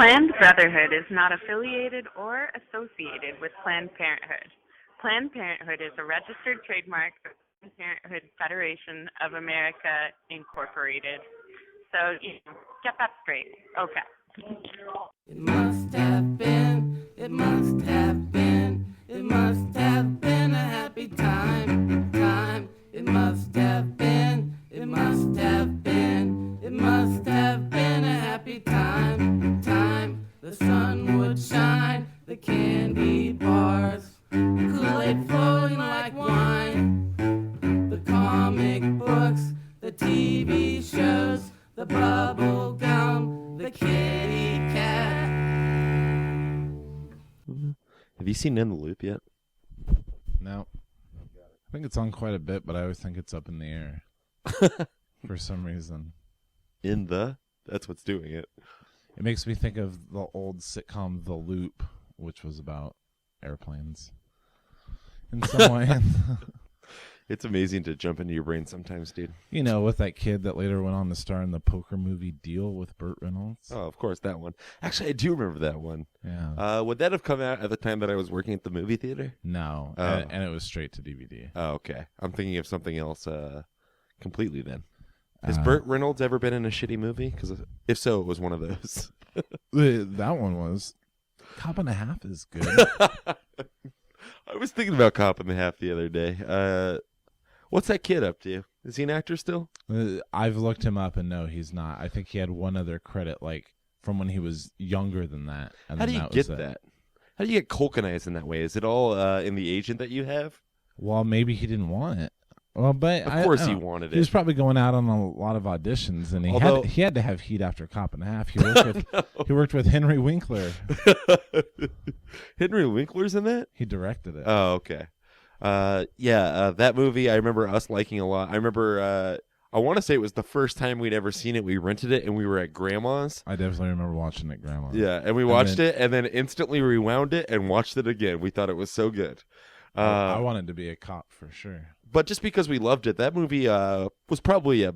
Planned Brotherhood is not affiliated or associated with Planned Parenthood. Planned Parenthood is a registered trademark of Planned Parenthood Federation of America, Incorporated. So, get that straight. Okay. It must have been, it must have been, it must have been a happy time. It must have been, it must have been, it must have been a happy time. The sun would shine, the candy bars, Kool-Aid flowing like wine, the comic books, the TV shows, the bubble gum, the kitty cat. Have you seen In the Loop yet? No. I think it's on quite a bit, but I always think it's up in the air for some reason. That's what's doing it. It makes me think of the old sitcom The Loop, which was about airplanes. In some way. It's amazing to jump into your brain sometimes, dude. You know, with that kid that later went on to star in the poker movie Deal with Burt Reynolds. Oh, of course, that one. Actually, I do remember that one. Yeah. Would that have come out at the time that I was working at the movie theater? No, Oh. and it was straight to DVD. Oh, okay. I'm thinking of something else completely then. Has Burt Reynolds ever been in a shitty movie? Because if so, it was one of those. That one was. Cop and a Half is good. I was thinking about Cop and a Half the other day. What's that kid up to? Is he an actor still? I've looked him up, and no, he's not. I think he had one other credit, like, from when he was younger than that. And How do then you that get was it. that? How do you get Culkinized in that way? Is it all in the agent that you have? Well, maybe he didn't want it. Well, but Of course I he don't know. wanted He was it. probably going out on a lot of auditions, and Although- he had to have heat after Cop and a Half. He worked with he worked with Henry Winkler. Henry Winkler's in that? He directed it. Oh, okay. That movie I remember us liking a lot. I remember, I want to say it was the first time we'd ever seen it. We rented it, and we were at Grandma's. I definitely remember watching it, Grandma. Yeah, and we watched it, and then instantly rewound it and watched it again. We thought it was so good. I wanted to be a cop for sure. But just because we loved it, that movie was probably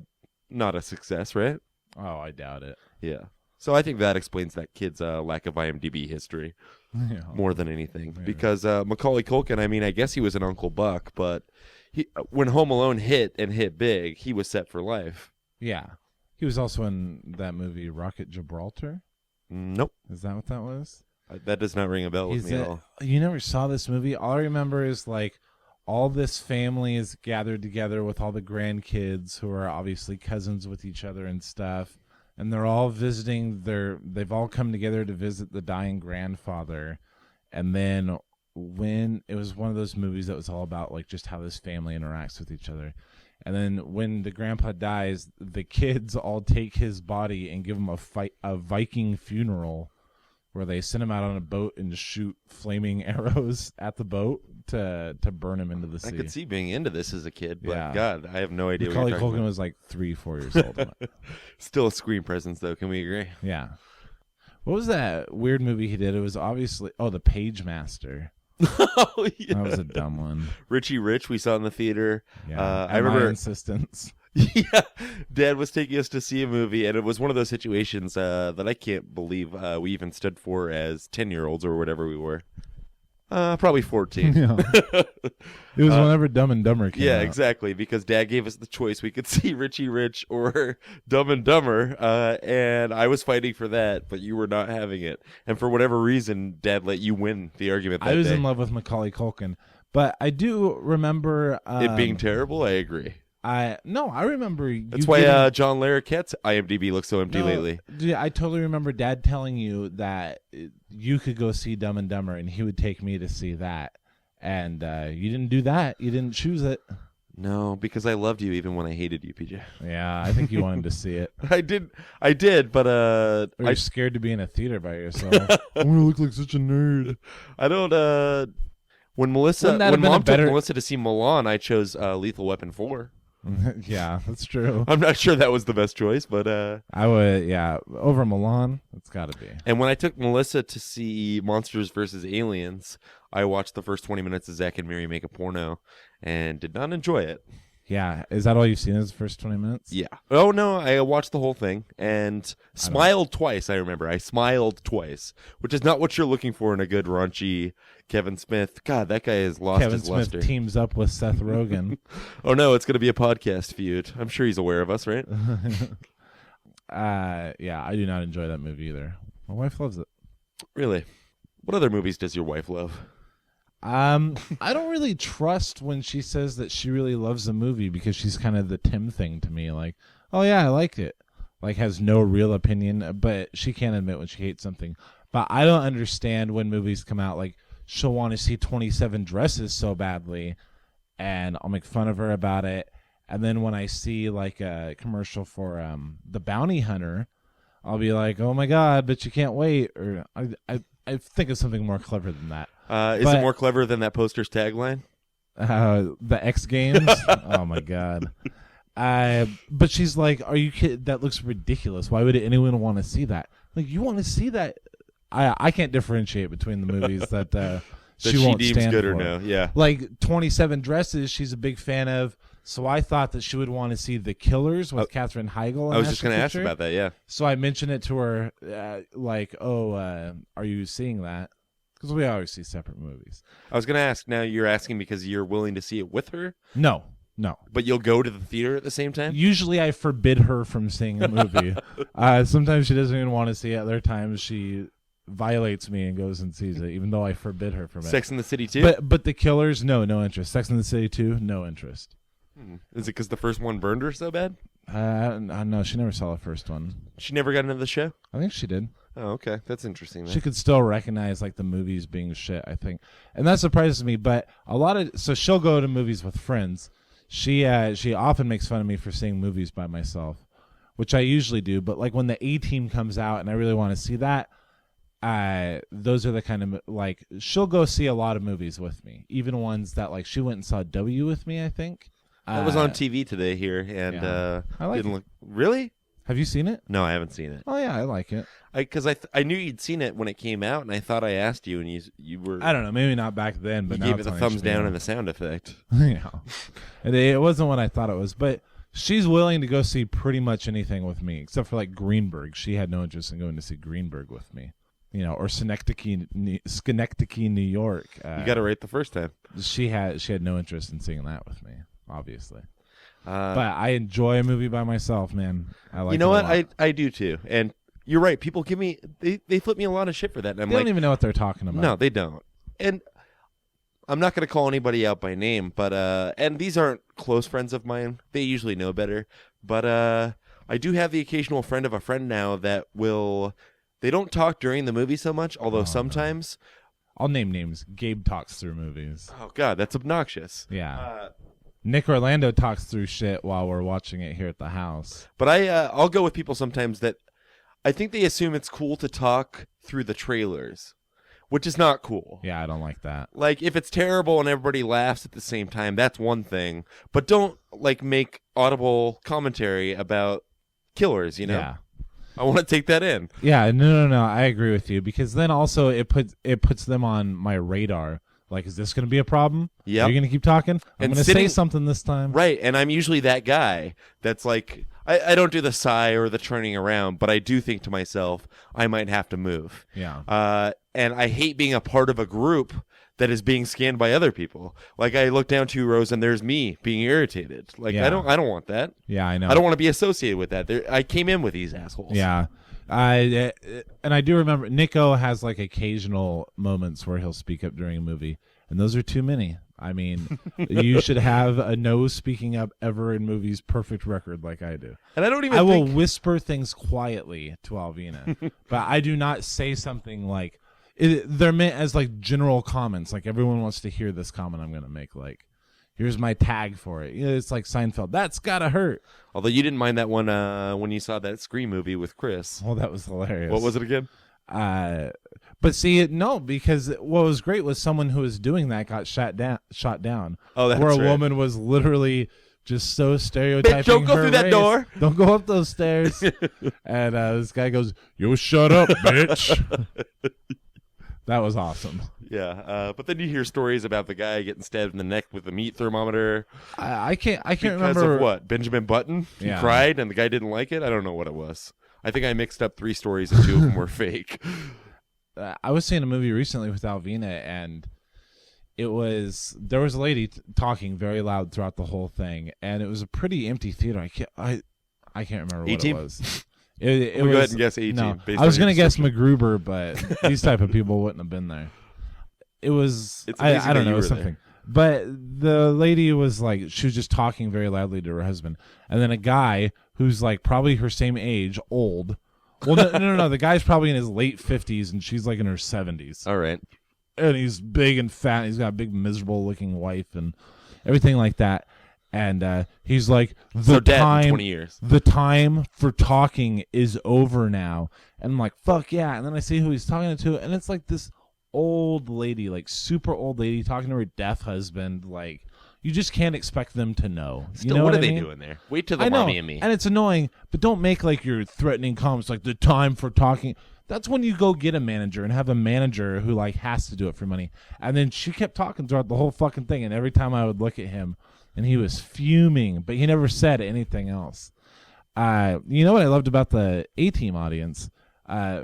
not a success, right? Oh, I doubt it. Yeah. So I think that explains that kid's lack of IMDb history Yeah. more than anything. Maybe. Because Macaulay Culkin, I mean, I guess he was an Uncle Buck, but when Home Alone hit and hit big, he was set for life. Yeah. He was also in that movie Rocket Gibraltar. Nope. Is that what that was? That does not ring a bell with me at all. You never saw this movie? All I remember is like all this family is gathered together with all the grandkids who are obviously cousins with each other and stuff. And they're all visiting they've all come together to visit the dying grandfather. And then when it was one of those movies that was all about like just how this family interacts with each other. And then when the grandpa dies, the kids all take his body and give him a Viking funeral where they send him out on a boat and shoot flaming arrows at the boat to burn him into the sea. I could see being into this as a kid, but Yeah. God, I have no idea Macaulay what you're talking Culkin about. was like 3-4 years old. when it- Still a screen presence, though. Can we agree? Yeah. What was that weird movie he did? It was obviously The Page Master. Oh, yeah. That was a dumb one. Richie Rich, we saw in the theater. Yeah. I At my remember. insistence. Yeah, Dad was taking us to see a movie, and it was one of those situations that I can't believe we even stood for as 10-year-olds or whatever we were. Probably 14. Yeah. It was whenever Dumb and Dumber came Yeah, out. exactly, because Dad gave us the choice. We could see Richie Rich or Dumb and Dumber, and I was fighting for that, but you were not having it. And for whatever reason, Dad let you win the argument that I was day. in love with Macaulay Culkin, but I do remember It being terrible, I agree. I remember That's you why giving- John Larroquette's IMDb looks so empty No, lately. dude, I totally remember Dad telling you that you could go see Dumb and Dumber, and he would take me to see that. And you didn't do that. You didn't choose it. No, because I loved you even when I hated you, PJ. Yeah, I think you wanted to see it. I did, but Or I you're scared to be in a theater by yourself. I'm gonna look like such a nerd. I don't. When Mom Wouldn't that have been a better- took Melissa to see Milan, I chose Lethal Weapon 4. Yeah, that's true. I'm not sure that was the best choice, but I would, yeah, over Milan. It's got to be. and when I took Melissa to see Monsters vs. Aliens, I watched the first 20 minutes of Zack and Miri make a porno and did not enjoy it. Yeah, is that all you've seen as the first 20 minutes? Yeah. Oh no, I watched the whole thing and smiled twice. I remember I smiled twice, which is not what you're looking for in a good raunchy Kevin Smith. God, that guy has lost Kevin his Smith luster. teams up with Seth Rogen. Oh no, it's going to be a podcast feud. I'm sure he's aware of us, right? Yeah, I do not enjoy that movie either. My wife loves it. Really? What other movies does your wife love? I don't really trust when she says that she really loves the movie because she's kind of the Tim thing to me. Like, oh yeah, I liked it. Like, has no real opinion, but she can't admit when she hates something. But I don't understand when movies come out, like, she'll want to see 27 Dresses so badly, and I'll make fun of her about it. And then when I see, like, a commercial for The Bounty Hunter, I'll be like, oh my God, but you can't wait. Or I think of something more clever than that. Is it more clever than that poster's tagline? The X Games? Oh my God. But she's like, are you kidding? That looks ridiculous. Why would anyone want to see that? Like, you want to see that? I can't differentiate between the movies that she won't deems stand good for. or no. Yeah. Like 27 Dresses, she's a big fan of. So I thought that she would want to see The Killers with Katherine Heigl. I was just going to ask about that, yeah. So I mentioned it to her, are you seeing that? Because we always see separate movies. I was going to ask, now you're asking because you're willing to see it with her? No. But you'll go to the theater at the same time? Usually I forbid her from seeing a movie. Sometimes she doesn't even want to see it. Other times she violates me and goes and sees it, even though I forbid her from it. Sex and the City 2? But The Killers, no interest. Sex and the City 2, no interest. Is it because the first one burned her so bad? No, she never saw the first one. She never got into the show? I think she did. Oh, okay. That's interesting. Then. She could still recognize like the movies being shit, I think. And that surprises me, but so she'll go to movies with friends. She often makes fun of me for seeing movies by myself, which I usually do, but like when the A-Team comes out and I really want to see that, those are the kind of, like, she'll go see a lot of movies with me, even ones that, like, she went and saw W with me, I think. That was on TV today here, and yeah. I like didn't it. look. Really? Have you seen it? No, I haven't seen it. Oh yeah, I like it. Because I knew you'd seen it when it came out, and I thought I asked you, and you were. I don't know, maybe not back then, but you now gave it it's the on thumbs HBO. down and the sound effect. Yeah, it wasn't what I thought it was, but she's willing to go see pretty much anything with me, except for like Greenberg. She had no interest in going to see Greenberg with me, or Schenectady, New York. You got it right the first time. She had no interest in seeing that with me, obviously. But I enjoy a movie by myself, man. I like. You know it a what? lot. I do too, and you're right. People give me they flip me a lot of shit for that, and I'm They like, don't even know what they're talking about. no, they don't. And I'm not going to call anybody out by name, but and these aren't close friends of mine. They usually know better. But I do have the occasional friend of a friend now that they don't talk during the movie so much, although sometimes. No. I'll name names. Gabe talks through movies. Oh God, that's obnoxious. Yeah. Nick Orlando talks through shit while we're watching it here at the house. But I'll go with people sometimes that I think they assume it's cool to talk through the trailers, which is not cool. Yeah, I don't like that. Like, if it's terrible and everybody laughs at the same time, that's one thing. But don't, like, make audible commentary about killers, Yeah. I want to take that in. Yeah, no. I agree with you, because then also it puts them on my radar. Like, is this going to be a problem? Yeah. Are you going to keep talking? I'm going to say something this time. Right, and I'm usually that guy that's like, I don't do the sigh or the turning around, but I do think to myself, I might have to move. Yeah. And I hate being a part of a group that is being scanned by other people. Like, I look down 2 rows and there's me being irritated. Like, Yeah. I don't want that. Yeah, I know. I don't want to be associated with that. I came in with these assholes. Yeah. And I do remember Nico has like occasional moments where he'll speak up during a movie, and those are too many. I mean, you should have a no speaking up ever in movies perfect record like I do. And I don't even I will whisper things quietly to Alvina, but I do not say something like they're meant as like general comments. Like, everyone wants to hear this comment I'm going to make. Like, here's my tag for it. It's like Seinfeld. That's gotta hurt. Although you didn't mind that one when you saw that Scream movie with Chris. Oh, that was hilarious. What was it again? But see, no, because what was great was someone who was doing that got shot down. Oh, that's where a right. woman was literally just so stereotyping. Bitch, don't go her through that race. door. Don't go up those stairs. And this guy goes, "You shut up, bitch." That was awesome. Yeah, but then you hear stories about the guy getting stabbed in the neck with a meat thermometer. I can't Because remember of what? Benjamin Button? He Yeah. cried and the guy didn't like it? I don't know what it was. I think I mixed up 3 stories and 2 of them were fake. I was seeing a movie recently with Alvina, and there was a lady talking very loud throughout the whole thing, and it was a pretty empty theater. I can't remember what A-Team? it was. It We'll was, go ahead and guess A-Team. No, based I was on your gonna guess description. MacGruber, but these type of people wouldn't have been there. It was It's amazing I don't that know you were something. But the lady was like, she was just talking very loudly to her husband, and then a guy who's like probably her same age, old. Well, no. The guy's probably in his late 50s, and she's like in her 70s. All right. And he's big and fat. And he's got a big, miserable-looking wife and everything like that. And he's like, So dead in 20 years. the time for talking is over now. And I'm like, fuck yeah. And then I see who he's talking to, and it's like this old lady, like super old lady, talking to her deaf husband. Like, you just can't expect them to know. Still, You know what I are they mean? doing there? Wait till the I know, mommy and me. and it's annoying, but don't make like your threatening comments like the time for talking. That's when you go get a manager and have a manager who like has to do it for money. And then she kept talking throughout the whole fucking thing, and every time I would look at him, and he was fuming, but he never said anything else. You know what I loved about the A-Team audience?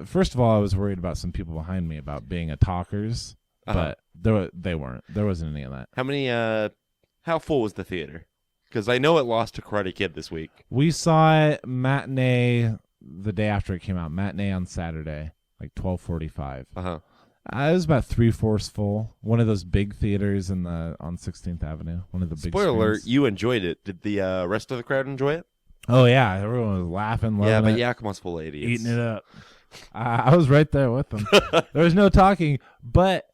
First of all, I was worried about some people behind me about being a talkers, but they weren't. There wasn't any of that. How many? How full was the theater? Because I know it lost to Karate Kid this week. We saw it matinee the day after it came out. Matinee on Saturday, like 12:45. Uh-huh. It was about 3/4 full. One of those big theaters on 16th Avenue. One of the big. Spoiler alert, screens. you enjoyed it. Did the rest of the crowd enjoy it? Oh yeah, everyone was laughing, loving Yeah, but it, Yakima's full of idiots. eating it up. I was right there with them. There was no talking, but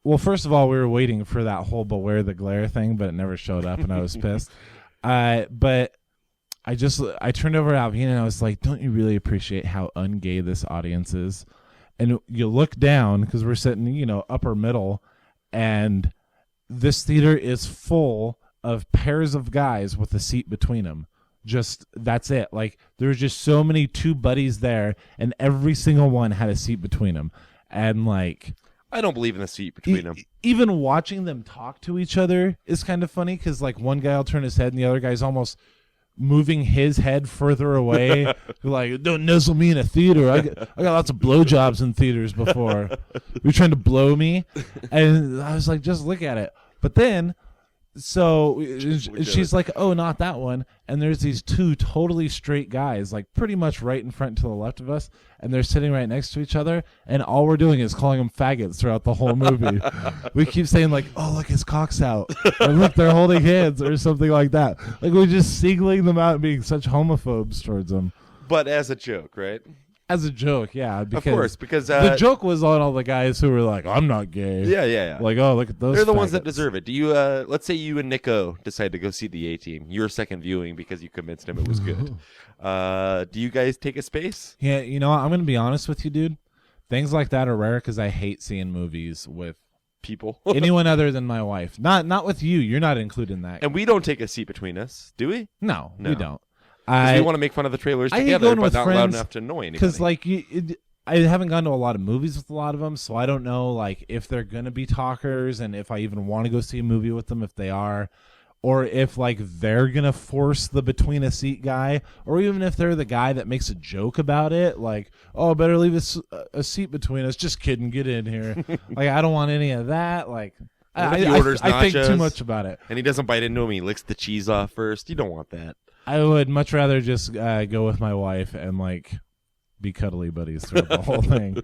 well, first of all, we were waiting for that whole "Beware the Glare" thing, but it never showed up, and I was pissed. But I turned over to Alvina and I was like, "Don't you really appreciate how ungay this audience is?" And you look down because we're sitting, upper middle, and this theater is full of pairs of guys with a seat between them. Just that's it. Like there's just so many two buddies there, and every single one had a seat between them, and like. I don't believe in the seat between them. Even watching them talk to each other is kind of funny because like one guy will turn his head and the other guy's almost moving his head further away. Like, don't nuzzle me in a theater. I got lots of blowjobs in theaters before. You're trying to blow me, and I was like, just look at it. But then, so she's like, oh, not that one. And there's these two totally straight guys, like pretty much right in front to the left of us, and they're sitting right next to each other, and all we're doing is calling them faggots throughout the whole movie. We keep saying like, oh, look, his cock's out, or look, they're holding hands, or something like that. Like we're just singling them out and being such homophobes towards them. But as a joke, right? As a joke, yeah. Because Of course, because the joke was on all the guys who were like, I'm not gay. Yeah. Like, oh, look at those. They're the ones that faggots. deserve it. Do you? Let's say you and Nico decide to go see the A-Team. Your second viewing because you convinced him it was good. Do you guys take a space? Yeah, you know what? I'm going to be honest with you, dude. Things like that are rare because I hate seeing movies with People. anyone other than my wife. Not with you. You're not included in that. And we don't take a seat between us, do we? No, No. we don't. 'Cause we want to make fun of the trailers I hate together, going but with not loud friends enough to annoy anybody. because like I haven't gone to a lot of movies with a lot of them, so I don't know like if they're gonna be talkers and if I even want to go see a movie with them if they are, or if like they're gonna force the between a seat guy, or even if they're the guy that makes a joke about it, like, oh, better leave a seat between us. Just kidding, get in here. Like I don't want any of that. Like What if he orders I think too nachos? much about it. And he doesn't bite into him. He licks the cheese off first. You don't want that. I would much rather just go with my wife and like be cuddly buddies throughout the whole thing.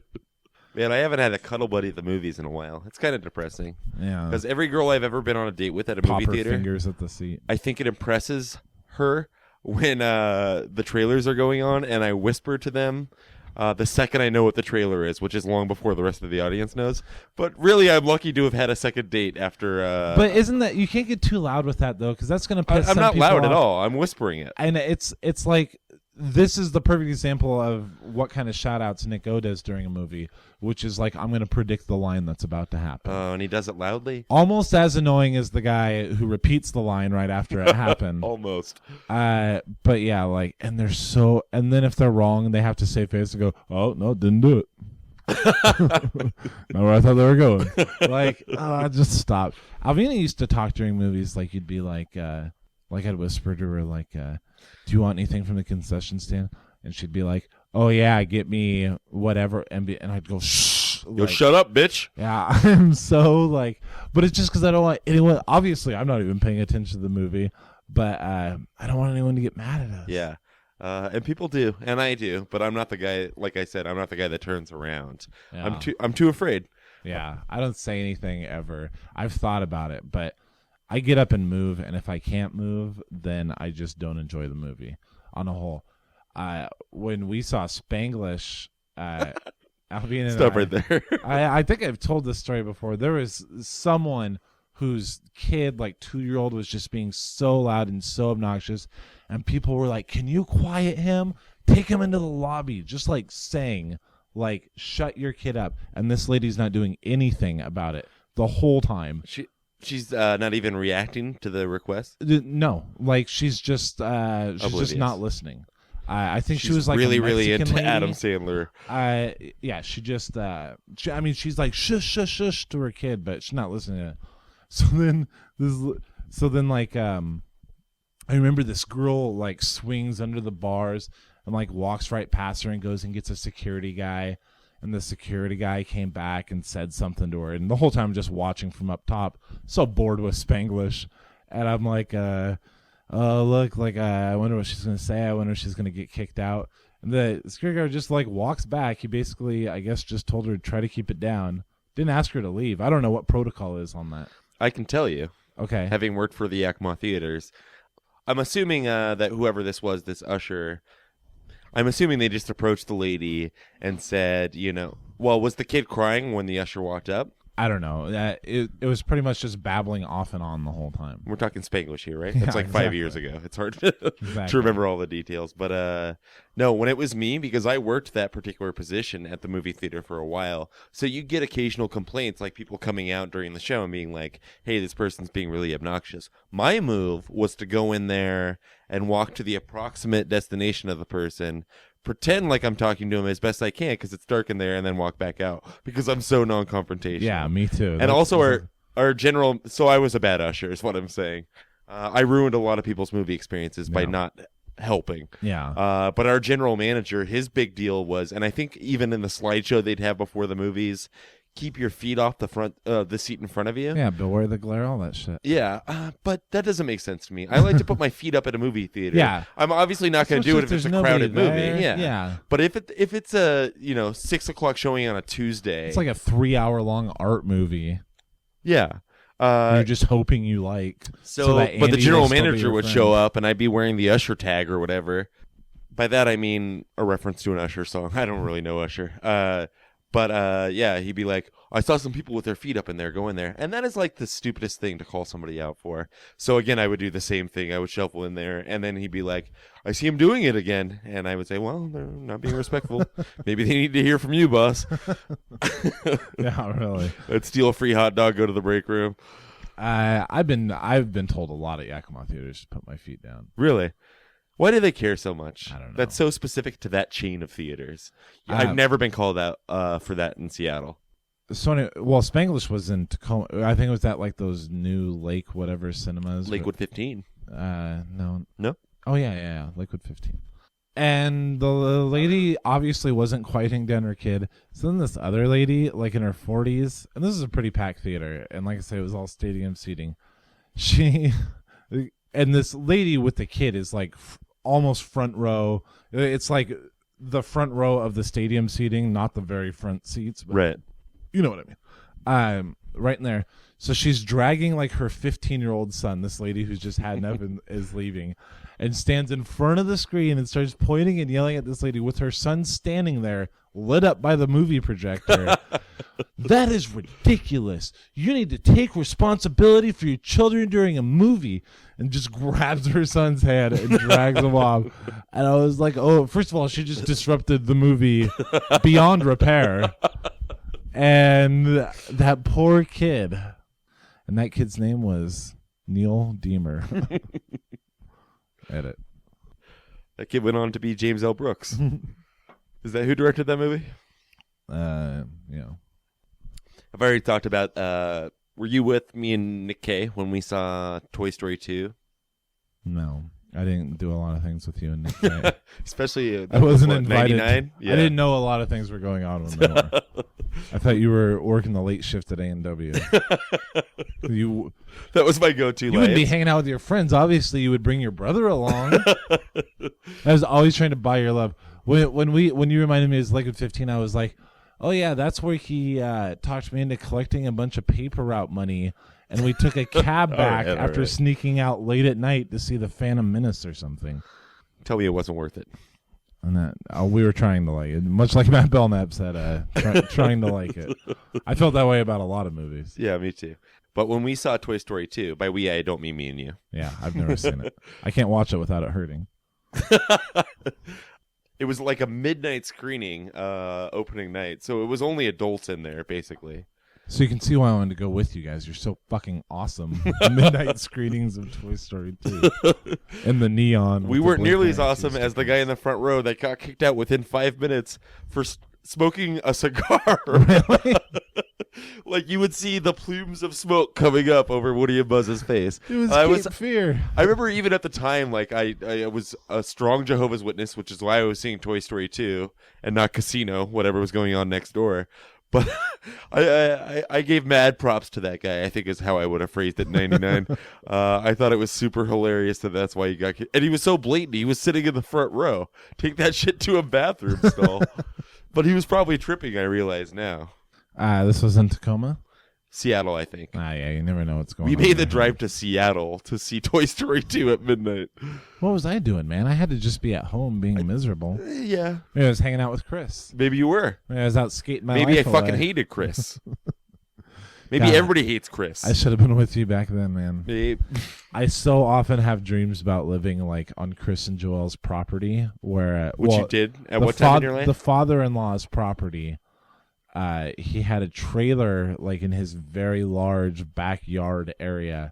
Man, I haven't had a cuddle buddy at the movies in a while. It's kind of depressing. Yeah, Because every girl I've ever been on a date with at a pop movie her theater, fingers at the seat. I think it impresses her when the trailers are going on, and I whisper to them the second I know what the trailer is, which is long before the rest of the audience knows. But really, I'm lucky to have had a second date after. But isn't that you can't get too loud with that though, because that's gonna piss I'm some not people loud at off. all. I'm whispering it. And it's like this is the perfect example of what kind of shout outs Nick O does during a movie, which is like I'm gonna predict the line that's about to happen. And he does it loudly. Almost as annoying as the guy who repeats the line right after it happened. Almost. But yeah, like, and they're so, and then if they're wrong, they have to save face and go, oh no, didn't do it. Not where I thought they were going. Like, just stop. Alvina used to talk during movies like you'd be like I'd whisper to her like, do you want anything from the concession stand? And she'd be like, oh yeah, get me whatever. And I'd go, shh. Yo, shut up, bitch. Yeah, I'm so like, but it's just because I don't want anyone. Obviously, I'm not even paying attention to the movie, but I don't want anyone to get mad at us. Yeah. And people do, and I do, but I'm not the guy. Like I said, I'm not the guy that turns around. Yeah. I'm too afraid. Yeah, I don't say anything ever. I've thought about it, but I get up and move, and if I can't move, then I just don't enjoy the movie on a whole. When we saw Spanglish, Alvin and Stop right there. I think I've told this story before. There was someone whose kid, like 2-year-old, was just being so loud and so obnoxious, and people were like, "Can you quiet him? Take him into the lobby." Just like saying, like, "Shut your kid up." And this lady's not doing anything about it the whole time. She's not even reacting to the request. No, like she's just not listening. I think she was like really, a really into Mexican lady. Adam Sandler. Yeah, she just. She's like shush, shush, shush to her kid, but she's not listening to it. So then, I remember this girl like swings under the bars and like walks right past her and goes and gets a security guy, and the security guy came back and said something to her, and the whole time I'm just watching from up top, so bored with Spanglish, and I'm like, look, like, I wonder what she's going to say. I wonder if she's going to get kicked out. And the security guard just, like, walks back. He basically, I guess, just told her to try to keep it down. Didn't ask her to leave. I don't know what protocol is on that. I can tell you. Okay. Having worked for the Yakima Theaters, I'm assuming that whoever this was, this usher, I'm assuming they just approached the lady and said, well, was the kid crying when the usher walked up? I don't know. It was pretty much just babbling off and on the whole time. We're talking Spanglish here, right? Yeah, That's like 5 exactly. years ago. It's hard to Exactly. remember all the details. But no, when it was me, because I worked that particular position at the movie theater for a while, so you get occasional complaints, like people coming out during the show and being like, hey, this person's being really obnoxious. My move was to go in there and walk to the approximate destination of the person, pretend like I'm talking to him as best I can because it's dark in there, and then walk back out because I'm so non-confrontational. Yeah, me too. And also our general, so I was a bad usher is what I'm saying. I ruined a lot of people's movie experiences by not helping. Yeah. But our general manager, his big deal was, and I think even in the slideshow they'd have before the movies, keep your feet off the seat in front of you. Yeah, beware the glare, all that shit. Yeah, but that doesn't make sense to me. I like to put my feet up at a movie theater. Yeah. I'm obviously not going to do it if it's a crowded movie. Yeah. But if it's a 6 o'clock showing on a Tuesday, It's like a 3-hour-long art movie. Yeah. You're just hoping you like. So that but the Andy general will still be manager your would friend. show up, and I'd be wearing the Usher tag or whatever. By that I mean a reference to an Usher song. I don't really know Usher. But yeah, he'd be like, I saw some people with their feet up in there, go in there. And that is like the stupidest thing to call somebody out for. So again, I would do the same thing. I would shuffle in there, and then he'd be like, I see him doing it again. And I would say, well, they're not being respectful. Maybe they need to hear from you, boss. Yeah, really. I'd steal a free hot dog, go to the break room. I've been told a lot at Yakima theaters to put my feet down. Really? Why do they care so much? I don't know. That's so specific to that chain of theaters. I've never been called out for that in Seattle. Spanglish was in Tacoma. I think it was at like those new Lake whatever cinemas. Lakewood 15. No. No? Oh yeah, Lakewood 15. And the lady obviously wasn't quieting down her kid. So then this other lady, like in her 40s, and this is a pretty packed theater, and like I say, it was all stadium seating. And this lady with the kid is like almost front row. It's like the front row of the stadium seating, not the very front seats. But Right. You know what I mean. Right in there. So she's dragging like her 15-year-old son, this lady who's just had enough and is leaving, and stands in front of the screen and starts pointing and yelling at this lady with her son standing there, lit up by the movie projector. That is ridiculous. You need to take responsibility for your children during a movie. And just grabs her son's hand and drags him off. And I was like, oh, first of all, she just disrupted the movie beyond repair. And that poor kid. And that kid's name was Neil Deemer. Edit. That kid went on to be James L. Brooks. Is that who directed that movie? You know. I've already talked about. Were you with me and Nick Kay when we saw Toy Story 2? No, I didn't do a lot of things with you and Nick Kay. Especially, I wasn't invited. 99? Yeah. I didn't know a lot of things were going on when they were. I thought you were working the late shift at A&W. That was my go-to. You wouldn't be hanging out with your friends. Obviously, you would bring your brother along. I was always trying to buy your love. When you reminded me of Liquid 15, I was like, oh yeah, that's where he talked me into collecting a bunch of paper route money, and we took a cab back after sneaking out late at night to see the Phantom Menace or something. Tell me it wasn't worth it. And that we were trying to like it, much like Matt Belknap said, trying to like it. I felt that way about a lot of movies. Yeah, me too. But when we saw Toy Story 2, by we I don't mean me and you. Yeah, I've never seen it. I can't watch it without it hurting. It was like a midnight screening, opening night, so it was only adults in there, basically. So you can see why I wanted to go with you guys. You're so fucking awesome. Midnight screenings of Toy Story 2. And the neon. We weren't nearly as awesome as the guy in the front row that got kicked out within 5 minutes for smoking a cigar. Really? Like you would see the plumes of smoke coming up over Woody and Buzz's face. It was Cape Fear. I remember even at the time, like I was a strong Jehovah's Witness, which is why I was seeing Toy Story 2 and not Casino, whatever was going on next door. But I gave mad props to that guy, I think is how I would have phrased it in 99. I thought it was super hilarious that's why he got kicked. And he was so blatant. He was sitting in the front row. Take that shit to a bathroom stall. But he was probably tripping, I realize now. This was in Tacoma? Seattle, I think. Yeah, you never know what's going on. We made the drive to Seattle to see Toy Story 2 at midnight. What was I doing, man? I had to just be at home being miserable. Yeah. Maybe I was hanging out with Chris. Maybe you were. Maybe I was out skating my Maybe I life fucking away. hated Chris. Maybe God, everybody hates Chris. I should have been with you back then, man. Maybe. I so often have dreams about living like on Chris and Joelle's property, where Which you did at what time in your life? The father-in-law's property. He had a trailer like in his very large backyard area.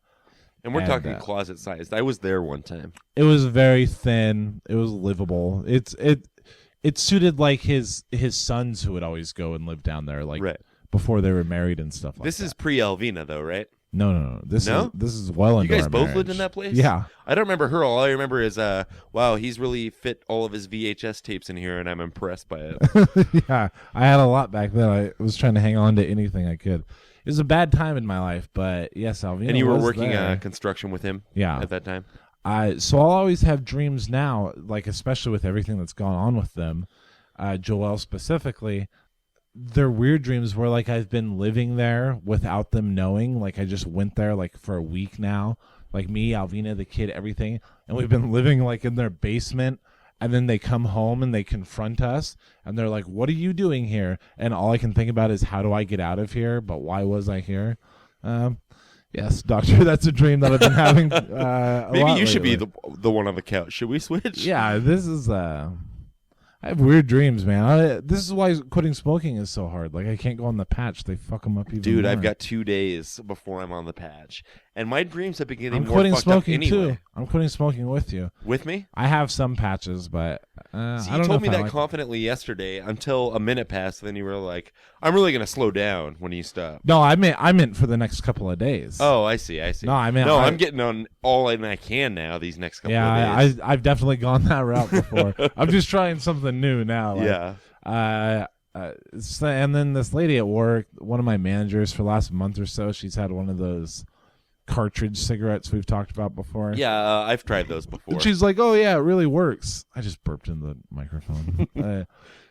And we're talking closet sized. I was there one time. It was very thin. It was livable. It suited like his sons who would always go and live down there, like before they were married and stuff like that. This is pre-Elvina though, right? No. This is well into You guys our both marriage. lived in that place? Yeah. I don't remember her. All I remember is, wow, he's really fit all of his VHS tapes in here, and I'm impressed by it. Yeah, I had a lot back then. I was trying to hang on to anything I could. It was a bad time in my life, but yes, Alvina. And you were was working there. construction with him at that time? So I'll always have dreams now, like especially with everything that's gone on with them, Joelle specifically. They're weird dreams where like I've been living there without them knowing. Like I just went there like for a week now. Like me, Alvina, the kid, everything. And we've been living like in their basement. And then they come home and they confront us. And they're like, what are you doing here? And all I can think about is how do I get out of here? But why was I here? Yes, doctor, that's a dream that I've been having Maybe you should be the one on the couch. Should we switch? Yeah, this is... I have weird dreams, man. This is why quitting smoking is so hard. Like, I can't go on the patch. They fuck them up even Dude, more. I've got 2 days before I'm on the patch. And my dreams have been getting I'm more quitting fucked smoking up anyway. too. I'm quitting smoking with you. With me? I have some patches, but See, I you don't know told if me I that like confidently yesterday until a minute passed. Then you were like, I'm really going to slow down when you stop. No, I meant for the next couple of days. Oh, I see. No, I meant... I'm getting on all in I can now these next couple of days. Yeah, I've definitely gone that route before. I'm just trying something new now. Like, yeah. And then this lady at work, one of my managers for the last month or so, she's had one of those cartridge cigarettes we've talked about before. Yeah, I've tried those before. And she's like, oh, yeah, it really works. I just burped in the microphone.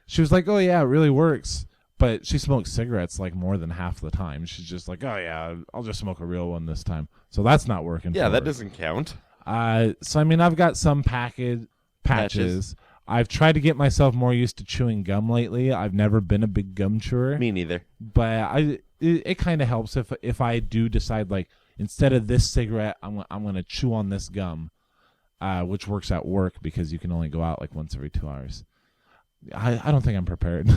She was like, oh, yeah, it really works. But she smokes cigarettes like more than half the time. She's just like, oh, yeah, I'll just smoke a real one this time. So that's not working. Yeah, for that her. doesn't count. So, I mean, I've got some patches. I've tried to get myself more used to chewing gum lately. I've never been a big gum chewer. Me neither. But it kind of helps if I do decide, like, instead of this cigarette, I'm going to chew on this gum, which works at work because you can only go out like once every 2 hours. I don't think I'm prepared.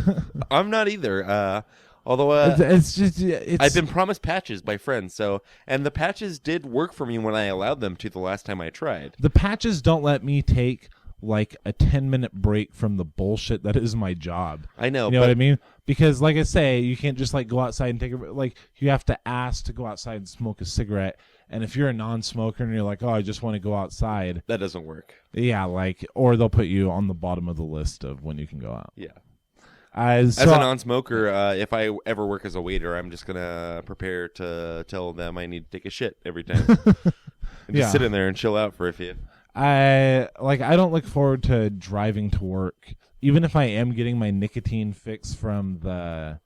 I'm not either. Although I've been promised patches by friends, and the patches did work for me when I allowed them to the last time I tried. The patches don't let me take like a 10-minute break from the bullshit that is my job. I know. You know what I mean? Because like I say, you can't just like go outside and take a, like you have to ask to go outside and smoke a cigarette. And if you're a non-smoker and you're like, oh, I just want to go outside. That doesn't work. Yeah, like, or they'll put you on the bottom of the list of when you can go out. Yeah. As a non-smoker, if I ever work as a waiter, I'm just going to prepare to tell them I need to take a shit every time. And just sit in there and chill out for a few. I don't look forward to driving to work. Even if I am getting my nicotine fix from the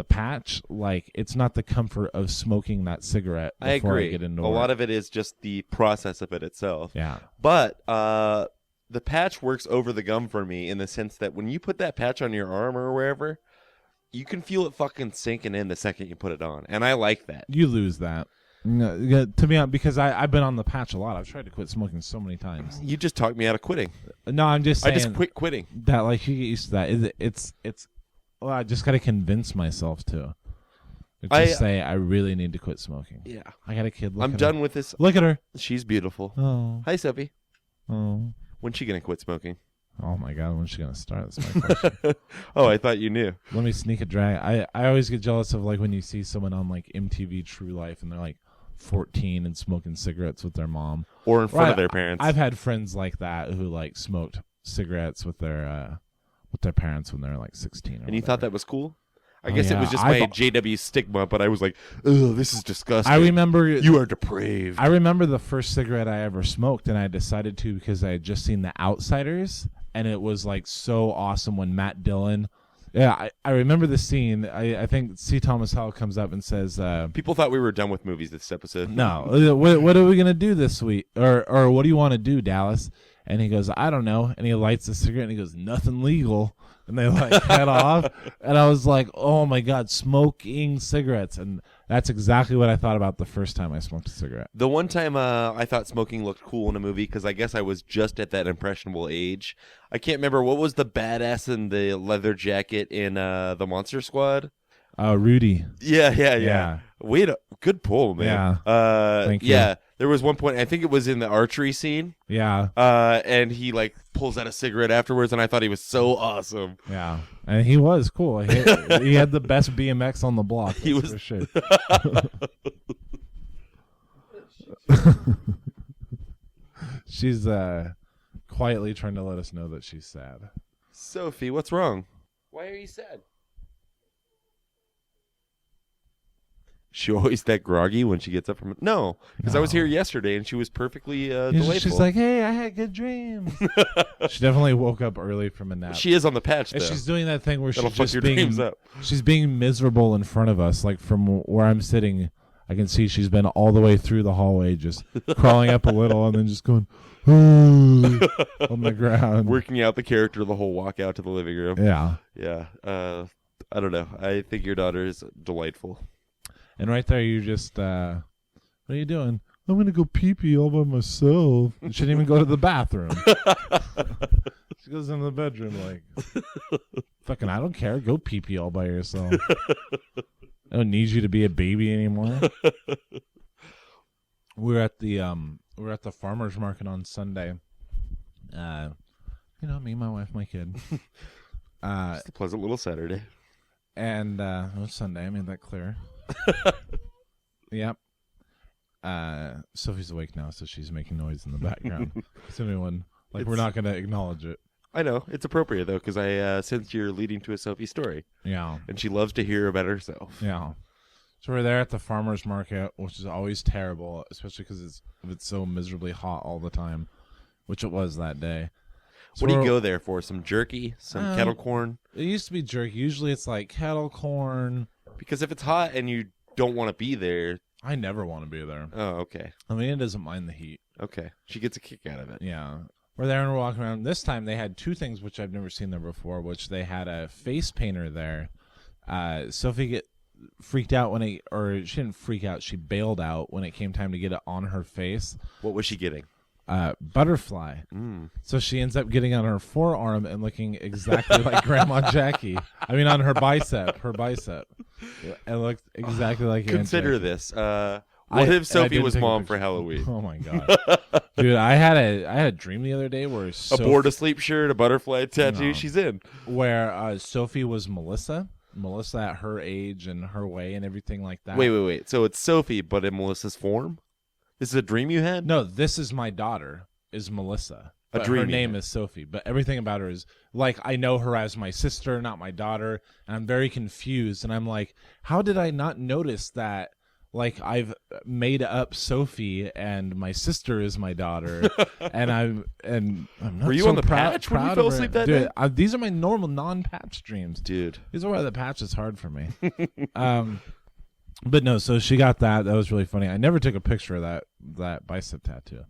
patch, like it's not the comfort of smoking that cigarette before I agree. I get into a work. lot of it is just the process of it itself. Yeah. But the patch works over the gum for me in the sense that when you put that patch on your arm or wherever, you can feel it fucking sinking in the second you put it on. And I like that. You lose that. No, to me, because I've been on the patch a lot. I've tried to quit smoking so many times. You just talked me out of quitting. No, I'm just saying. I just quit quitting. That, like, you get used to that. It's well, I just got to convince myself to. Just say, I really need to quit smoking. Yeah. I got a kid. I'm done with this. Look at her. She's beautiful. Oh. Hi, Sophie. Oh. When's she going to quit smoking? Oh, my God. When's she going to start? That's my question. Oh, I thought you knew. Let me sneak a drag. I always get jealous of, like, when you see someone on, like, MTV True Life and they're, like, 14 and smoking cigarettes with their mom. Or in front of their parents. I've had friends like that who, like, smoked cigarettes with their parents when they were, like, 16 And you thought that was cool? I Oh, guess it yeah. was just my JW stigma, but I was like, ugh, this is disgusting. I remember... You are depraved. I remember the first cigarette I ever smoked, and I decided to because I had just seen The Outsiders, and it was, like, so awesome when Matt Dillon... Yeah, I remember the scene. I think C. Thomas Howell comes up and says... People thought we were done with movies this episode. No. What are we going to do this week? Or what do you want to do, Dallas? And he goes, I don't know. And he lights a cigarette, and he goes, nothing legal. And they, like, head off. And I was like, oh, my God, smoking cigarettes. And that's exactly what I thought about the first time I smoked a cigarette. The one time I thought smoking looked cool in a movie, because I guess I was just at that impressionable age. I can't remember. What was the badass in the leather jacket in the Monster Squad? Rudy. Yeah. Good pull, man. Yeah. Thank you. Yeah. There was one point, I think it was in the archery scene. Yeah. And he, like, pulls out a cigarette afterwards, and I thought he was so awesome. Yeah. And he was cool. He had the best BMX on the block. He was for sure. She's quietly trying to let us know that she's sad. Sophie, what's wrong? Why are you sad? She always that groggy when she gets up from... No, because I was here yesterday, and she was perfectly delightful. She's like, hey, I had good dreams. She definitely woke up early from a nap. She is on the patch, though. And she's doing that thing where That'll she's fuck just your being... dreams up. She's being miserable in front of us. Like, from where I'm sitting, I can see she's been all the way through the hallway, just crawling up a little, and then just going... on the ground. Working out the character the whole walk out to the living room. Yeah. Yeah. I don't know. I think your daughter is delightful. And right there, you just, what are you doing? I'm going to go pee-pee all by myself. And she didn't even go to the bathroom. She goes into the bedroom like, fucking, I don't care. Go pee-pee all by yourself. I don't need you to be a baby anymore. We're at the farmer's market on Sunday. Me, my wife, my kid. Just a pleasant little Saturday. And it was Sunday. I made that clear. Yep. Sophie's awake now, so she's making noise in the background. So anyone, we're not going to acknowledge it. I know. It's appropriate, though, because I sense you're leading to a Sophie story. Yeah. And she loves to hear about herself. Yeah. So we're there at the farmer's market, which is always terrible, especially because it's so miserably hot all the time, which it was that day. So what do you go there for? Some jerky? Some kettle corn? It used to be jerky. Usually it's like kettle corn. Because if it's hot and you don't want to be there... I never want to be there. Oh, okay. I mean, it doesn't mind the heat. Okay. She gets a kick out of it. Yeah. We're there and we're walking around. This time they had two things which I've never seen there before, which they had a face painter there. Sophie freaked out or she didn't freak out. She bailed out when it came time to get it on her face. What was she getting? Butterfly. So she ends up getting on her forearm and looking exactly like Grandma Jackie. I mean, on her bicep. It looked exactly like Aunt Consider Jackie. this. What if and I Sophie didn't was take a mom picture. for Halloween? Oh my god, dude! I had a dream the other day where A board to sleep shirt, a butterfly tattoo. No. She's in. where Sophie was Melissa at her age and her way and everything like that. Wait. So it's Sophie, but in Melissa's form? This is a dream you had? No, this is my daughter, is Melissa. But dream her you name had. is Sophie, but everything about her is like I know her as my sister, not my daughter, and I'm very confused. And I'm like, how did I not notice that? Like I've made up Sophie, and my sister is my daughter, and I'm not. Were you so on the proud, patch when you proud fell of her. asleep that Dude, night? these are my normal non-patch dreams. Dude. These are why the patch is hard for me. But no, so she got that. That was really funny. I never took a picture of that bicep tattoo.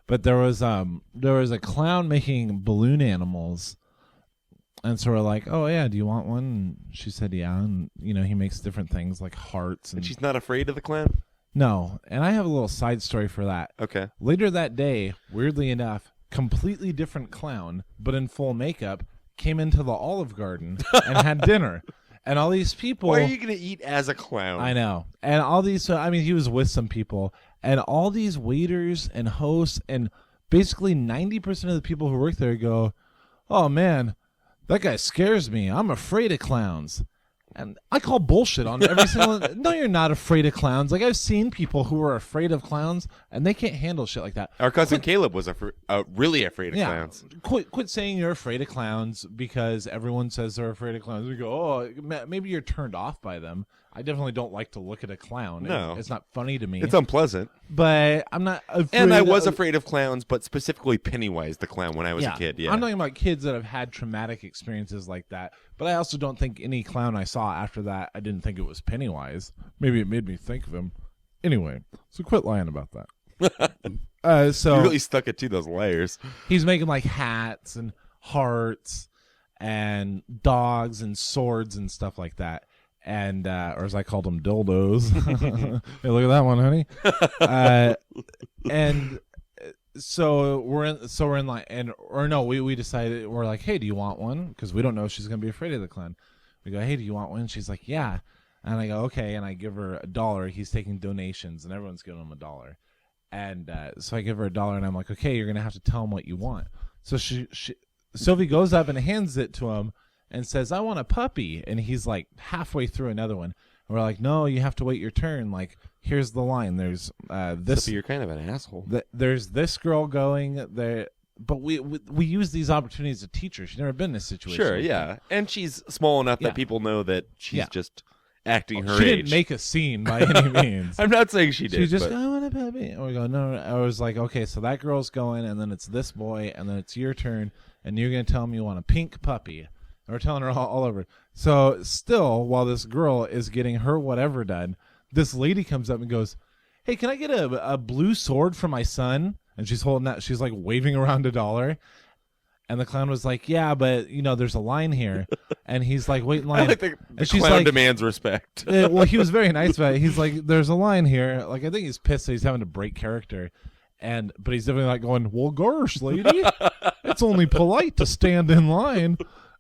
But there was a clown making balloon animals, and so we're like, oh yeah, do you want one? And she said yeah, and he makes different things like hearts and And she's not afraid of the clown? no. And I have a little side story for that. Okay. Later that day, weirdly enough, completely different clown, but in full makeup, came into the Olive Garden and had dinner. And all these people. Why are you going to eat as a clown? I know. And all these, he was with some people, and all these waiters and hosts, and basically 90% of the people who work there go, oh man, that guy scares me. I'm afraid of clowns. And I call bullshit on every single. No, you're not afraid of clowns. Like I've seen people who are afraid of clowns, and they can't handle shit like that. Our cousin Caleb was really afraid of clowns. Quit saying you're afraid of clowns because everyone says they're afraid of clowns. We go, oh, maybe you're turned off by them. I definitely don't like to look at a clown. No. It's not funny to me. It's unpleasant. But I'm not afraid. And I was afraid of clowns, but specifically Pennywise the clown when I was a kid. Yeah. I'm talking about kids that have had traumatic experiences like that. But I also don't think any clown I saw after that, I didn't think it was Pennywise. Maybe it made me think of him. Anyway, so quit lying about that. So You really stuck it to those layers. he's making like hats and hearts and dogs and swords and stuff like that. And or as I called them, dildos. Hey, look at that one, honey. And so we're in line, we decided, we're like, hey, do you want one? Because we don't know if she's gonna be afraid of the clown. We go, hey, do you want one? She's like, yeah. And I go, okay. And I give her $1. He's taking donations, and everyone's giving him $1. And so I give her $1, and I'm like, okay, you're gonna have to tell him what you want. So Sophie goes up and hands it to him and says, I want a puppy. And he's like halfway through another one. And we're like, no, you have to wait your turn. Like, here's the line. There's this. Sophie, you're kind of an asshole. There's this girl going there. But we use these opportunities to teach her. She's never been in this situation. Sure, before. yeah. And she's small enough Yeah. that people know that she's Yeah. just acting her She age. didn't make a scene by any means. I'm not saying she did. She just but... I want a puppy. And we go, no. I was like, okay, so that girl's going, and then it's this boy, and then it's your turn, and you're going to tell him you want a pink puppy. And we're telling her all over. So still, while this girl is getting her whatever done, this lady comes up and goes, hey, can I get a blue sword for my son? And she's holding that. She's like waving around $1. And the clown was like, yeah, but, there's a line here. And he's like, wait in line. I like the and she's clown like, demands respect. well, he was very nice about it. He's like, there's a line here. Like, I think he's pissed that he's having to break character. But he's definitely like going, well, gosh, lady, it's only polite to stand in line.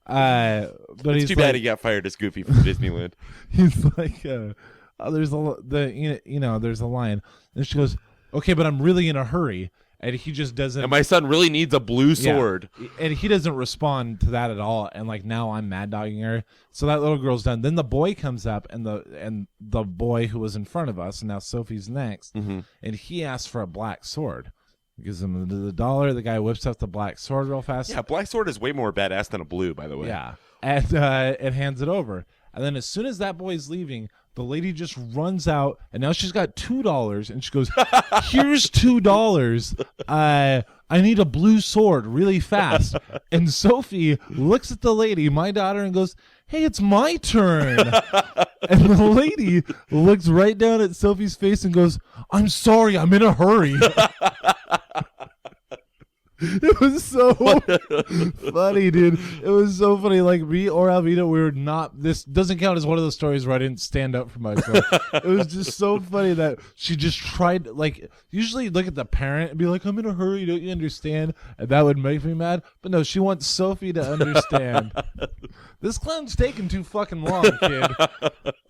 But It's he's too like, bad he got fired as Goofy from Disneyland. he's like, there's there's a line. And she goes, okay, but I'm really in a hurry. And he just doesn't. And my son really needs a blue sword. Yeah. And he doesn't respond to that at all. And like now I'm mad dogging her. So that little girl's done. Then the boy comes up, and the boy who was in front of us, and now Sophie's next, Mm-hmm. and he asks for a black sword. He gives him the $1. The guy whips out the black sword real fast. Yeah, black sword is way more badass than a blue, by the way. Yeah. And it hands it over. And then as soon as that boy's leaving, the lady just runs out, and now she's got $2, and she goes, here's $2. I need a blue sword really fast. And Sophie looks at the lady, my daughter, and goes, hey, it's my turn. And the lady looks right down at Sophie's face and goes, I'm sorry, I'm in a hurry. It was so funny, dude. It was so funny. Like me or Alvina, we were not. This doesn't count as one of those stories where I didn't stand up for myself. It was just so funny that she just tried. Like usually, look at the parent and be like, "I'm in a hurry, don't you understand?" And that would make me mad. But no, she wants Sophie to understand. This clown's taking too fucking long, kid.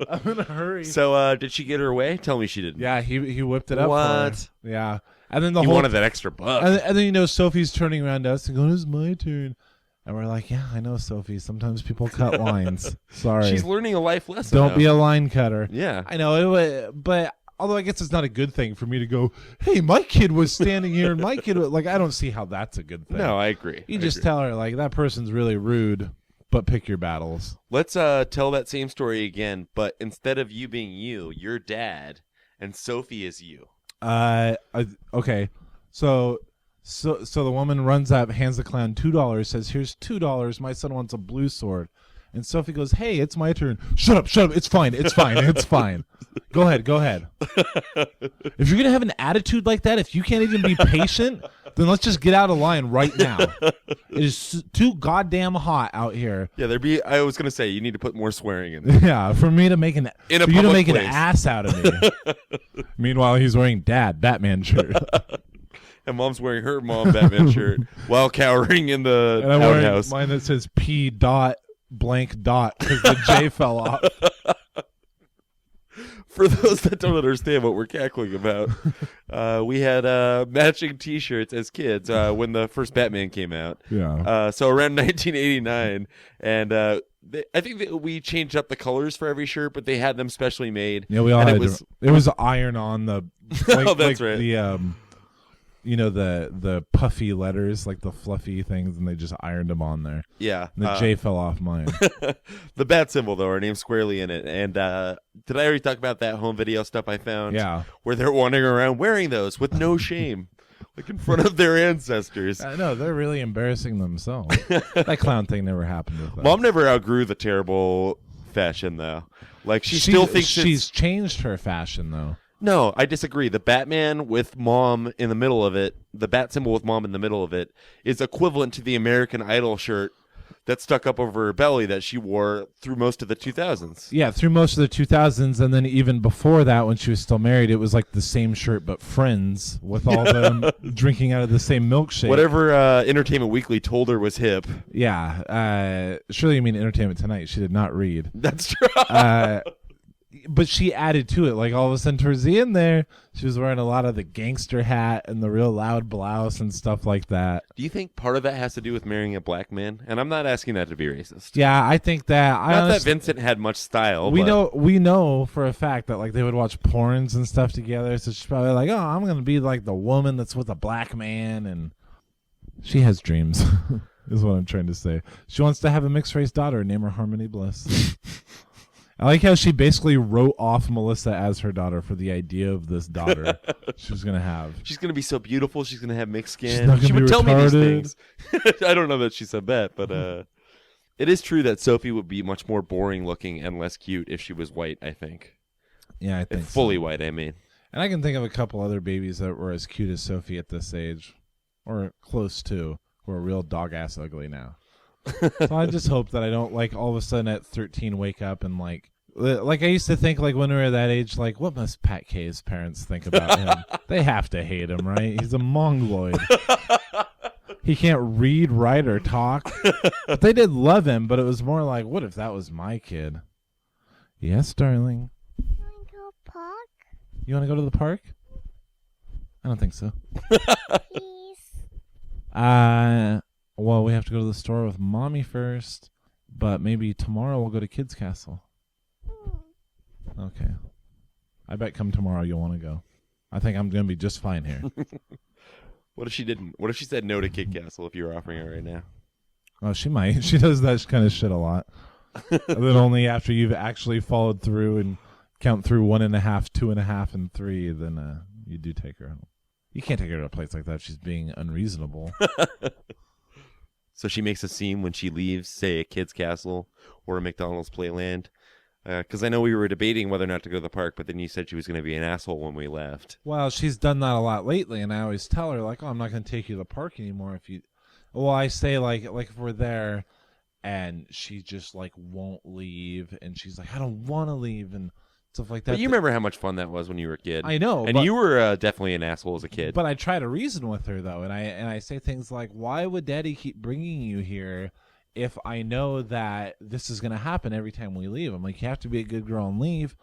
I'm in a hurry. So, did she get her way? Tell me she didn't. Yeah, he whipped it up. What? For her. Yeah. And then the He whole wanted that extra buck. and then Sophie's turning around to us and going, "It's my turn," and we're like, "Yeah, I know, Sophie. Sometimes people cut lines. Sorry, She's learning a life lesson. don't now. be a line cutter." Yeah. I know, but although I guess it's not a good thing for me to go, "Hey, my kid was standing here, and my kid was," like, I don't see how that's a good thing. No, I agree. You just tell her like that person's really rude, but pick your battles. Let's tell that same story again, but instead of you being you, you're dad, and Sophie is you. Okay. So the woman runs up, hands the clown $2, says, "Here's $2. My son wants a blue sword." And Sophie goes, "Hey, it's my turn." Shut up. It's fine. It's fine. Go ahead. If you're going to have an attitude like that, if you can't even be patient, then let's just get out of line right now. It is too goddamn hot out here. Yeah, I was going to say, you need to put more swearing in there. Yeah, for me to make an ass out of me. Meanwhile, he's wearing Dad Batman shirt. And Mom's wearing her Mom Batman shirt while cowering in the And I'm wearing outhouse. mine that says P dot blank dot because the J fell off. For those that don't understand what we're cackling about, we had matching T-shirts as kids when the first Batman came out. Yeah. So around 1989, and I think that we changed up the colors for every shirt, but they had them specially made. Yeah, we all and had it was iron on the like, Oh, that's like right. The puffy letters, like the fluffy things, and they just ironed them on there. Yeah. And the J fell off mine. The bat symbol, though, our name's squarely in it. And did I already talk about that home video stuff I found? Yeah. Where they're wandering around wearing those with no shame, like in front of their ancestors. I know, they're really embarrassing themselves. That clown thing never happened with them. Mom never outgrew the terrible fashion, though. Like, she still thinks she's changed her fashion, though. No, I disagree. The Batman with Mom in the middle of it, the bat symbol with Mom in the middle of it, is equivalent to the American Idol shirt that stuck up over her belly that she wore through most of the 2000s. Yeah, through most of the 2000s, and then even before that, when she was still married, it was like the same shirt but Friends, with all them drinking out of the same milkshake. Whatever Entertainment Weekly told her was hip. Yeah, surely you mean Entertainment Tonight. She did not read. That's true. But she added to it, like all of a sudden towards the end there, she was wearing a lot of the gangster hat and the real loud blouse and stuff like that. Do you think part of that has to do with marrying a black man? And I'm not asking that to be racist. Yeah, I think that. Not that Vincent had much style. We but... know for a fact that like they would watch porns and stuff together. So she's probably like, "Oh, I'm gonna be like the woman that's with a black man," and she has dreams. Is what I'm trying to say. She wants to have a mixed race daughter and name her Harmony Bliss. I like how she basically wrote off Melissa as her daughter for the idea of this daughter she was going to have. She's going to be so beautiful. She's going to have mixed skin. She's not gonna She be would tell me these retarded. things. I don't know that she said that, but it is true that Sophie would be much more boring looking and less cute if she was white, I think. Yeah, I think If fully so. white, I mean. And I can think of a couple other babies that were as cute as Sophie at this age, or close to, who are real dog-ass ugly now. So I just hope that I don't, like, all of a sudden at 13 wake up and, like I used to think, like, when we were that age, like, what must Pat K's parents think about him? They have to hate him, right? He's a mongoloid. He can't read, write, or talk. But they did love him, but it was more like, what if that was my kid? Yes, darling. Want to go park, You want to go to the park? I don't think so. please? Well, we have to go to the store with Mommy first, but maybe tomorrow we'll go to Kids Castle. Okay. I bet come tomorrow you'll want to go. I think I'm going to be just fine here. What if she didn't? What if she said no to Kid Castle if you were offering it right now? Oh, she might. She does that kind of shit a lot. And then only after you've actually followed through and count through 1.5, 2.5, and 3, then you do take her home. You can't take her to a place like that. She's being unreasonable. So she makes a scene when she leaves, say, a Kids Castle or a McDonald's Playland. Because I know we were debating whether or not to go to the park, but then you said she was going to be an asshole when we left. Well, she's done that a lot lately, and I always tell her, like, oh, I'm not going to take you to the park anymore if you... Well, I say, like if we're there, and she just, like, won't leave, and she's like, I don't want to leave, and stuff like that. But you remember how much fun that was when you were a kid. I know. And you were definitely an asshole as a kid. But I try to reason with her, though, and I say things like, why would Daddy keep bringing you here if I know that this is going to happen every time we leave? I'm like, you have to be a good girl and leave,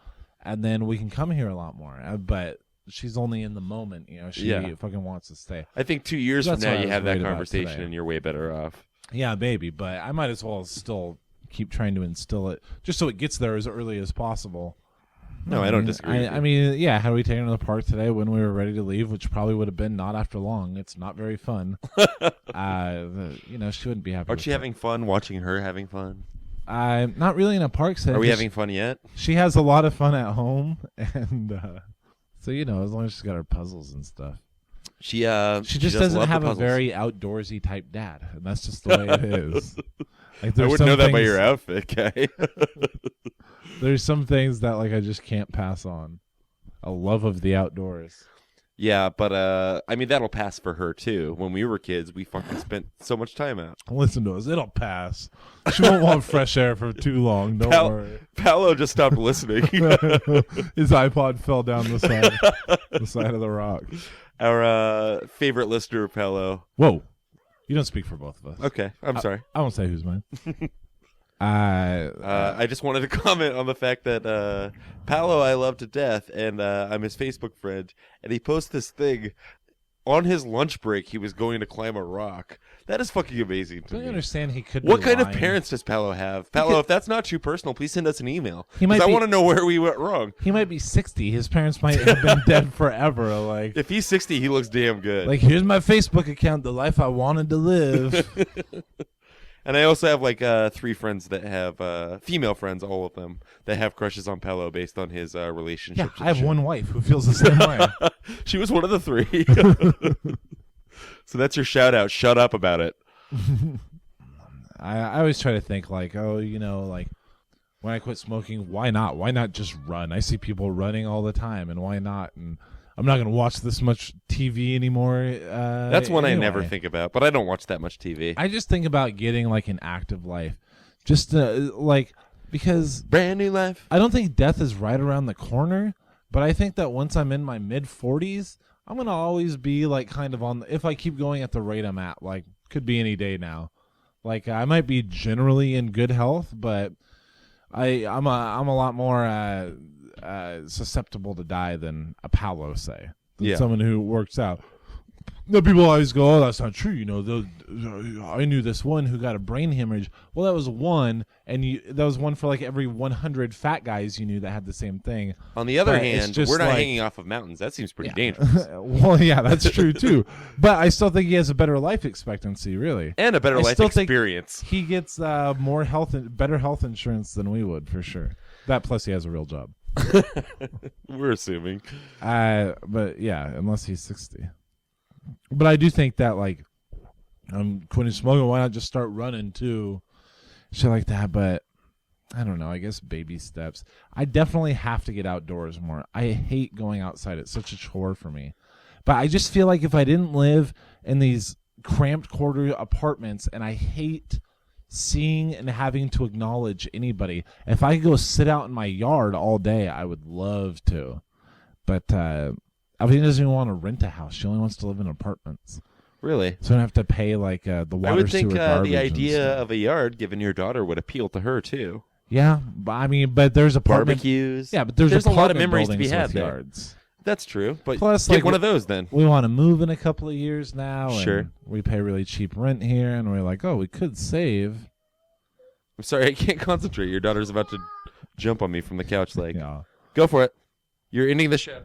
and then we can come here a lot more. But she's only in the moment, you know. She fucking wants to stay. I think 2 years That's from now what I you was have that worried about conversation today. and you're way better off. Yeah, maybe, but I might as well still keep trying to instill it just so it gets there as early as possible. No, I don't disagree. with you. I mean, yeah, had we taken her to the park today when we were ready to leave, which probably would have been not after long. It's not very fun. You know, she wouldn't be happy. Aren't you having fun watching her having fun? I'm not really in a park setting. Are we having fun yet? She has a lot of fun at home, and so you know, as long as she's got her puzzles and stuff. She just does doesn't love the have a puzzles. very outdoorsy type dad, and that's just the way it is. Like, I there's wouldn't some know that by things- your outfit, guy. There's some things that like I just can't pass on. A love of the outdoors. Yeah, but I mean that'll pass for her too. When we were kids, we fucking spent so much time out. Listen to us, it'll pass. She won't want fresh air for too long. Don't worry. Paolo just stopped listening. His iPod fell down the side of the rock. Our favorite listener, Paolo. Whoa, you don't speak for both of us. Okay, I'm sorry. I won't say who's mine. I just wanted to comment on the fact that Paolo I love to death, and I'm his Facebook friend, and he posts this thing on his lunch break. He was going to climb a rock. That is fucking amazing to Don't you me. understand? He could. What be kind of lying. parents does Paolo have? Paolo, if that's not too personal, please send us an email. He might Because I be- want to know where we went wrong. He might be 60. His parents might have been dead forever. Like, If he's 60, he looks damn good. here's my Facebook account, the life I wanted to live. And I also have like 3 friends that have female friends, all of them, that have crushes on Paolo based on his Yeah, relationship. I have one wife who feels the same way. She was one of the 3. So that's your shout out. Shut up about it. I always try to think like, oh, you know, like when I quit smoking, why not? Why not just run? I see people running all the time, and why not? And I'm not going to watch this much TV anymore. That's one I never anyway. think about, but I don't watch that much TV. I just think about getting like an active life, just like because Brand new life. I don't think death is right around the corner, but I think that once I'm in my mid 40s, I'm gonna always be like kind of on. If I keep going at the rate I'm at, like could be any day now. Like I might be generally in good health, but I'm a lot more susceptible to die than a Paolo, say, than Yeah. someone who works out. The people always go, "Oh, that's not true." You know, I knew this one who got a brain hemorrhage. Well, that was one, and that was one for like every 100 fat guys you knew that had the same thing. On the other But it's hand, just we're not like- hanging off of mountains. That seems pretty Yeah. dangerous. Well, yeah, that's true too. But I still think he has a better life expectancy, really. And a better I life still think experience. He gets more better health insurance than we would, for sure. That plus he has a real job. We're assuming. But yeah, unless he's 60. But I do think that like I'm quitting smoking. Why not just start running too? Shit like that. But I don't know. I guess baby steps. I definitely have to get outdoors more. I hate going outside. It's such a chore for me. But I just feel like if I didn't live in these cramped quarter apartments, and I hate seeing and having to acknowledge anybody. If I could go sit out in my yard all day, I would love to. But Alvina doesn't even want to rent a house. She only wants to live in apartments. Really? So I don't have to pay like the water, I would think sewer, garbage the and idea stuff. of a yard, given your daughter, would appeal to her too. Yeah, but I mean, but there's apartment. Barbecues. Yeah, but there's a lot of apartment memories to be buildings had with there. yards. That's true. But Plus, get like, one of those then. We want to move in a couple of years now. And Sure. we pay really cheap rent here, and we're like, oh, we could save. I'm sorry, I can't concentrate. Your daughter's about to jump on me from the couch leg. Yeah. Go for it. You're ending the show.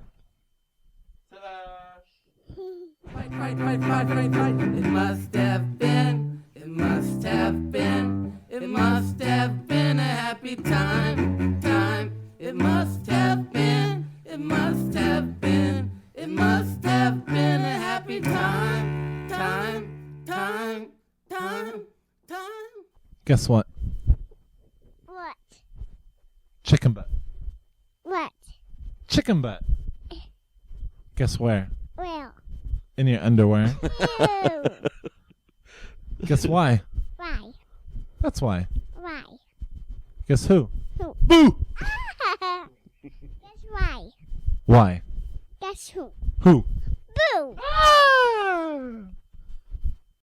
Fight, fight, fight, fight, fight, fight. It must have been, it must have been, it must have been a happy time, time. It must have been, it must have been, it must have been a happy time, time, time, time, time. Guess what? What? Chicken Chicken butt. What? Chicken butt. Guess where? Well. In your underwear. Ew. Guess why? Why? That's why. Why? Guess who? Who? Boo! Guess why? Why? Guess who? Who?